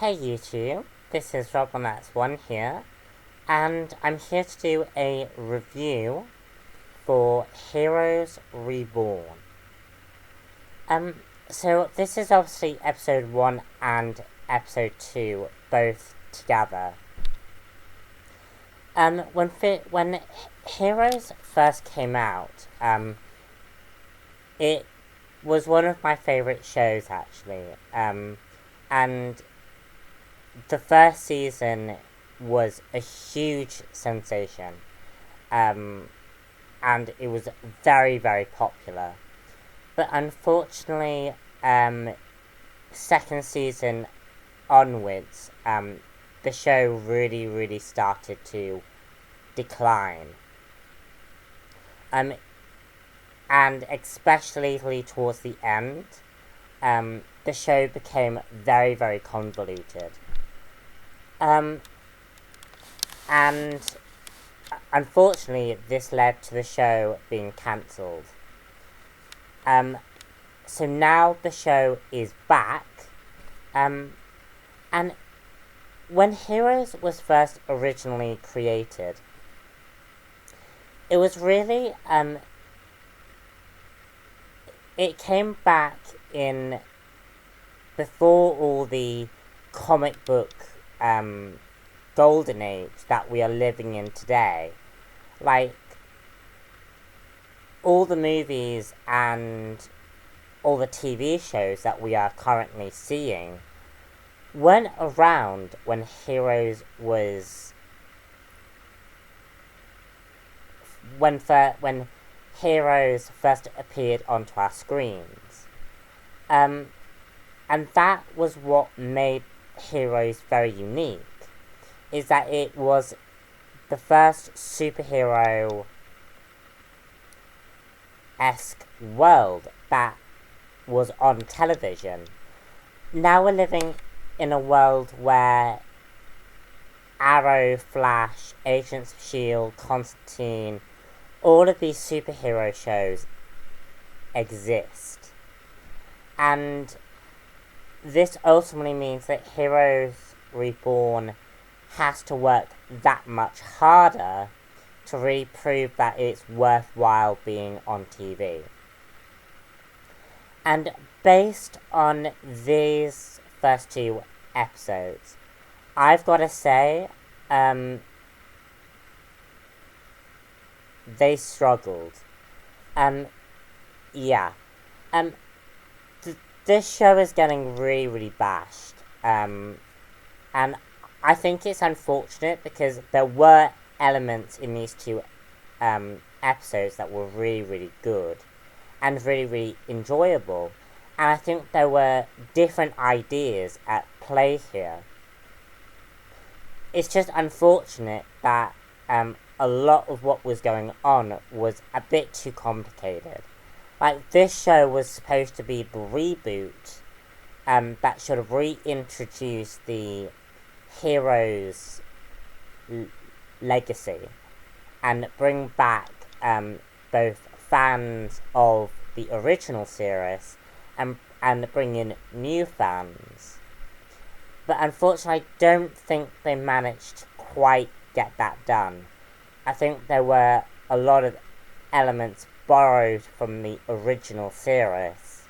Hey YouTube, this is Robbie here, and I'm here to do a review for Heroes Reborn. So this is obviously episode 1 and episode 2, both together. When Heroes first came out, it was one of my favourite shows actually, and the first season was a huge sensation, and it was very, very popular. But unfortunately, second season onwards, the show really, really started to decline. And especially towards the end, the show became very, very convoluted. And unfortunately, this led to the show being cancelled. So now the show is back. And when Heroes was first originally created, it was really, it came back in before all the comic book golden age that we are living in today. Like, all the movies and all the TV shows that we are currently seeing weren't around when Heroes was when Heroes first appeared onto our screens. And that was what made Heroes very unique, is that it was the first superhero-esque world that was on television. Now we're living in a world where Arrow, Flash, Agents of S.H.I.E.L.D., Constantine, all of these superhero shows exist. And this ultimately means that Heroes Reborn has to work that much harder to really prove that it's worthwhile being on TV. And based on these first 2 episodes, I've got to say, they struggled. This show is getting really, really bashed. And I think it's unfortunate because there were elements in these 2 episodes that were really, really good and really, really enjoyable. And I think there were different ideas at play here. It's just unfortunate that a lot of what was going on was a bit too complicated. Like, this show was supposed to be the reboot that should have reintroduced the Heroes legacy and bring back both fans of the original series and bring in new fans. But unfortunately, I don't think they managed to quite get that done. I think there were a lot of elements borrowed from the original series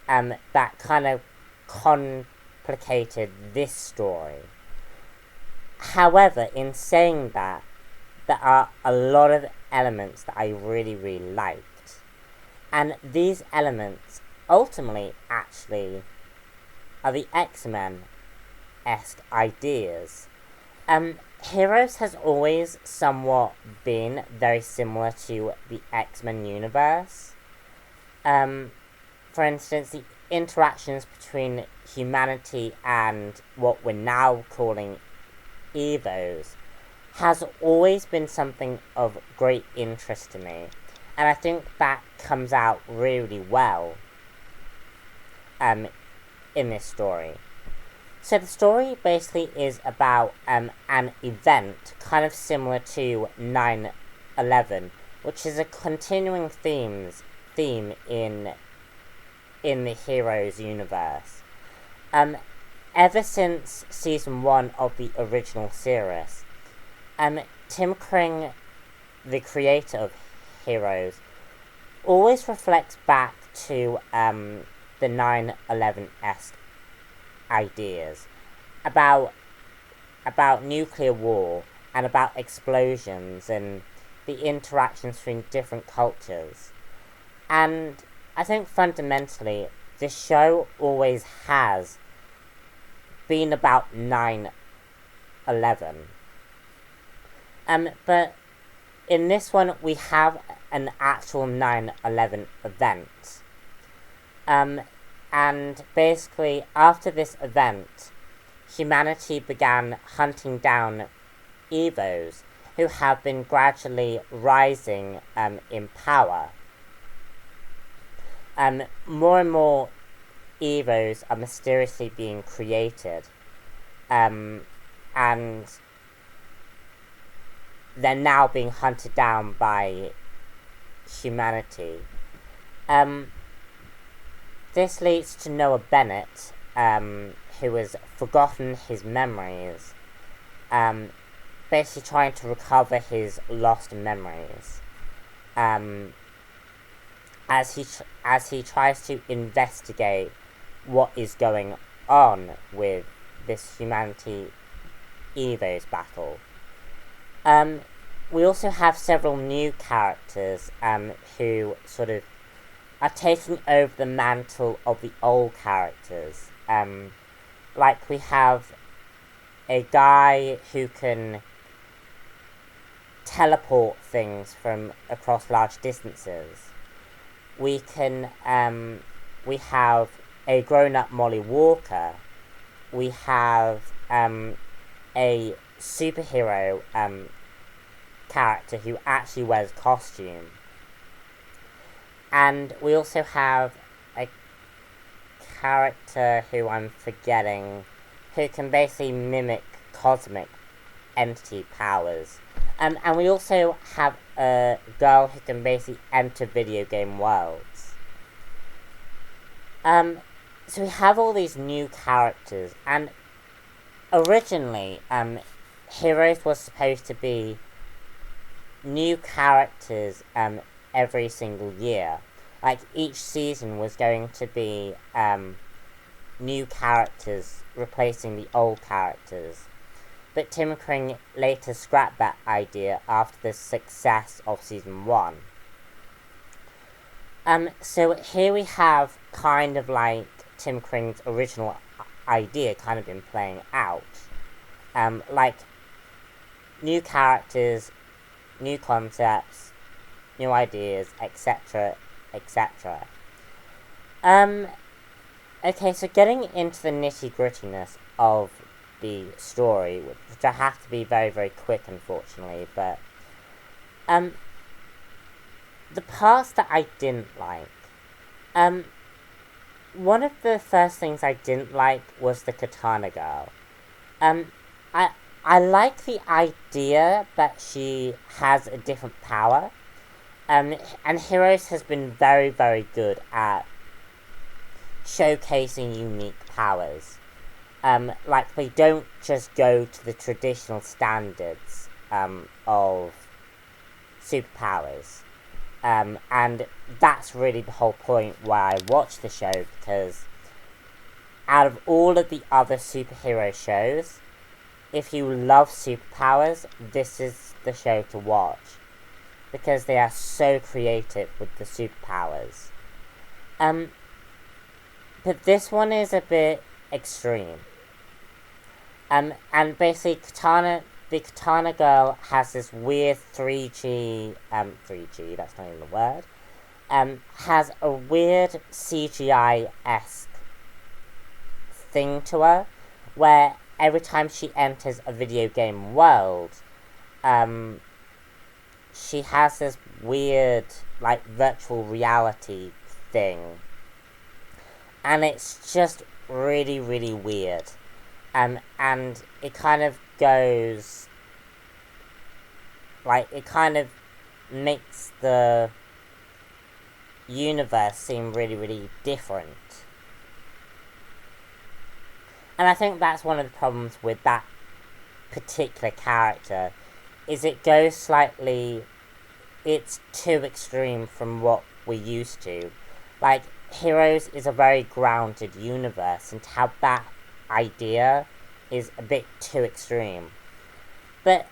that kind of complicated this story. However, in saying that, there are a lot of elements that I really, really liked. And these elements ultimately actually are the X-Men-esque ideas. Heroes has always somewhat been very similar to the X-Men universe. For instance, the interactions between humanity and what we're now calling Evos has always been something of great interest to me. And I think that comes out really well in this story. So the story basically is about an event kind of similar to 9/11, which is a continuing theme in the Heroes universe. ever since season 1 of the original series, Tim Kring, the creator of Heroes, always reflects back to the 9/11-esque ideas about nuclear war and about explosions and the interactions between different cultures. And I think fundamentally, the show always has been about 9/11. But in this one, we have an actual 9/11 event. And basically, after this event, humanity began hunting down Evos who have been gradually rising in power. More and more Evos are mysteriously being created, and they're now being hunted down by humanity. This leads to Noah Bennet, who has forgotten his memories, basically trying to recover his lost memories, as he tries to investigate what is going on with this humanity Evos battle. We also have several new characters who sort of are taking over the mantle of the old characters. Like we have a guy who can teleport things from across large distances. We have a grown-up Molly Walker. We have a superhero character who actually wears costume. And we also have a character who I'm forgetting, who can basically mimic cosmic entity powers. And we also have a girl who can basically enter video game worlds. So we have all these new characters, and originally, Heroes was supposed to be new characters every single year. Like, each season was going to be new characters replacing the old characters. But Tim Kring later scrapped that idea after the success of season 1. So here we have kind of like Tim Kring's original idea kind of been playing out. Like, new characters, new concepts, new ideas, etc., etc. Okay, so getting into the nitty-grittiness of the story, which I have to be very, very quick, unfortunately, but the parts that I didn't like, one of the first things I didn't like was the Katana Girl. I like the idea that she has a different power, and Heroes has been very, very good at showcasing unique powers. Like, they don't just go to the traditional standards of superpowers. And that's really the whole point why I watch the show, because out of all of the other superhero shows, if you love superpowers, this is the show to watch, because they are so creative with the superpowers. But this one is a bit extreme. And basically, the Katana Girl has this weird 3G, that's not even the word, has a weird CGI-esque thing to her, where every time she enters a video game world, she has this weird, like, virtual reality thing. And it's just really, really weird. And it kind of goes, like, it kind of makes the universe seem really, really different. And I think that's one of the problems with that particular character, is it goes slightly, it's too extreme from what we're used to. Like, Heroes is a very grounded universe, and to have that idea is a bit too extreme. But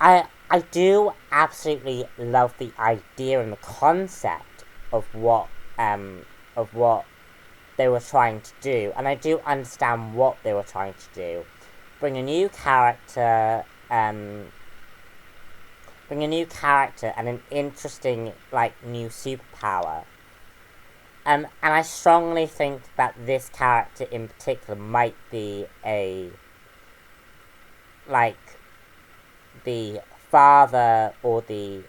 I do absolutely love the idea and the concept of what they were trying to do, and I do understand what they were trying to do. Bring a new character, and an interesting, like, new superpower. And I strongly think that this character in particular might be the father or the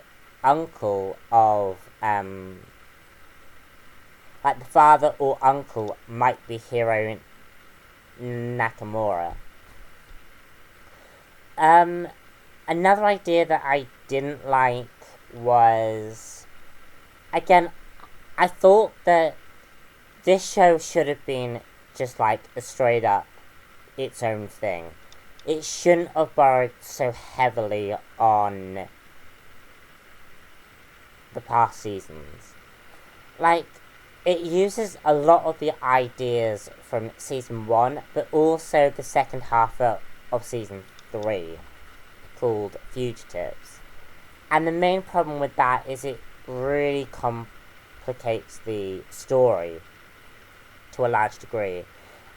uncle of, the father or uncle might be Hiro Nakamura. Another idea that I didn't like was, again, I thought that this show should have been just like a straight up its own thing. It shouldn't have borrowed so heavily on the past seasons. Like, it uses a lot of the ideas from season 1, but also the second half of season 3, called Fugitives. And the main problem with that is it really complicates the story to a large degree.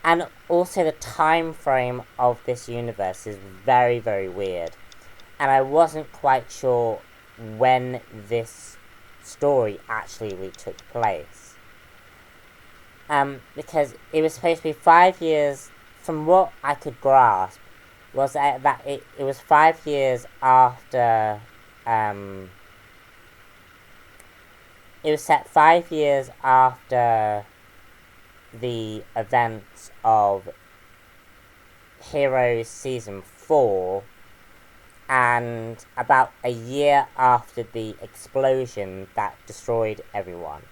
And also the time frame of this universe is very, very weird. And I wasn't quite sure when this story actually really took place. Because it was supposed to be 5 years, from what I could grasp, was that it was 5 years after, it was set 5 years after the events of Heroes Season 4, and about a year after the explosion that destroyed everyone.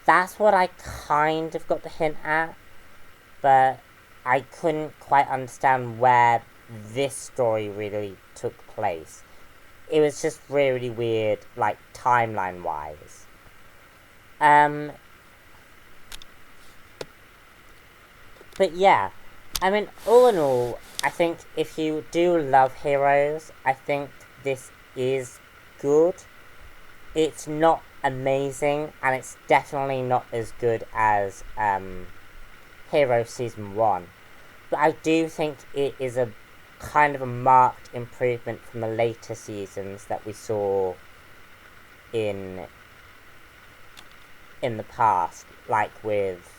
That's what I kind of got the hint at, but I couldn't quite understand where this story really took place. It was just really weird, like, timeline-wise. But yeah, I mean, all in all, I think if you do love Heroes, I think this is good. It's not amazing, and it's definitely not as good as Heroes Season 1. But I do think it is a kind of a marked improvement from the later seasons that we saw in the past, like with,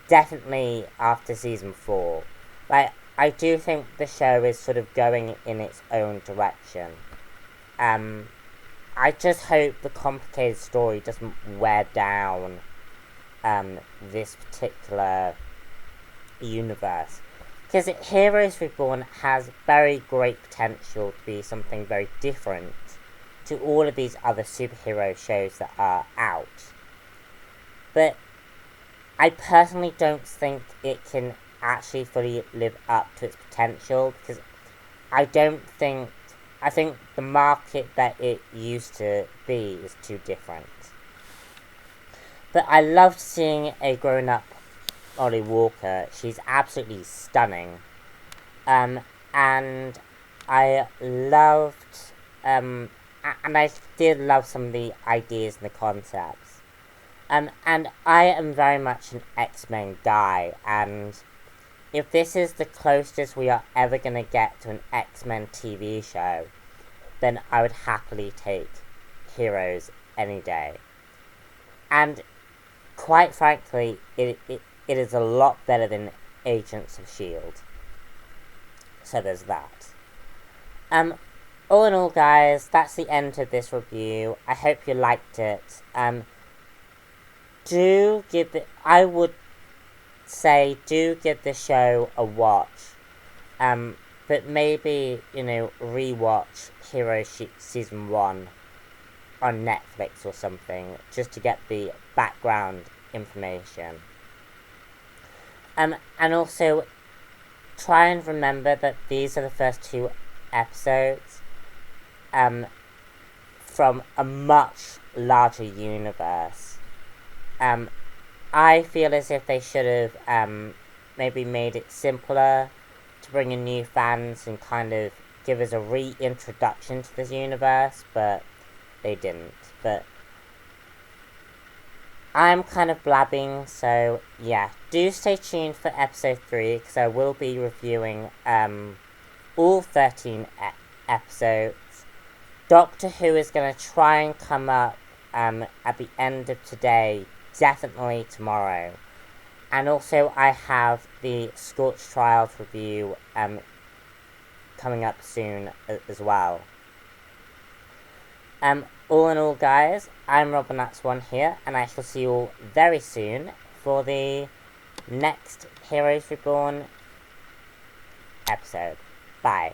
definitely after season 4. Like, I do think the show is sort of going in its own direction. I just hope the complicated story doesn't wear down this particular universe. Because Heroes Reborn has very great potential to be something very different to all of these other superhero shows that are out. But I personally don't think it can actually fully live up to its potential, because I think the market that it used to be is too different. But I loved seeing a grown-up Ollie Walker. She's absolutely stunning. And I loved, and I did love some of the ideas and the concepts. And I am very much an X-Men guy, and if this is the closest we are ever going to get to an X-Men TV show, then I would happily take Heroes any day. And quite frankly, it is a lot better than Agents of S.H.I.E.L.D. So there's that. All in all, guys, that's the end of this review. I hope you liked it. I would say, do give the show a watch. But maybe, rewatch Heroes Season 1 on Netflix or something, just to get the background information. And also, try and remember that these are the first 2 episodes, from a much larger universe. I feel as if they should have, maybe made it simpler to bring in new fans and kind of give us a reintroduction to this universe, but they didn't. But I'm kind of blabbing, so yeah. Do stay tuned for episode 3, because I will be reviewing all 13 episodes. Doctor Who is going to try and come up at the end of today, definitely tomorrow. And also I have the Scorched Trials review coming up soon as well. All in all, guys, I'm Renautas1 here, and I shall see you all very soon for the next Heroes Reborn episode. Bye.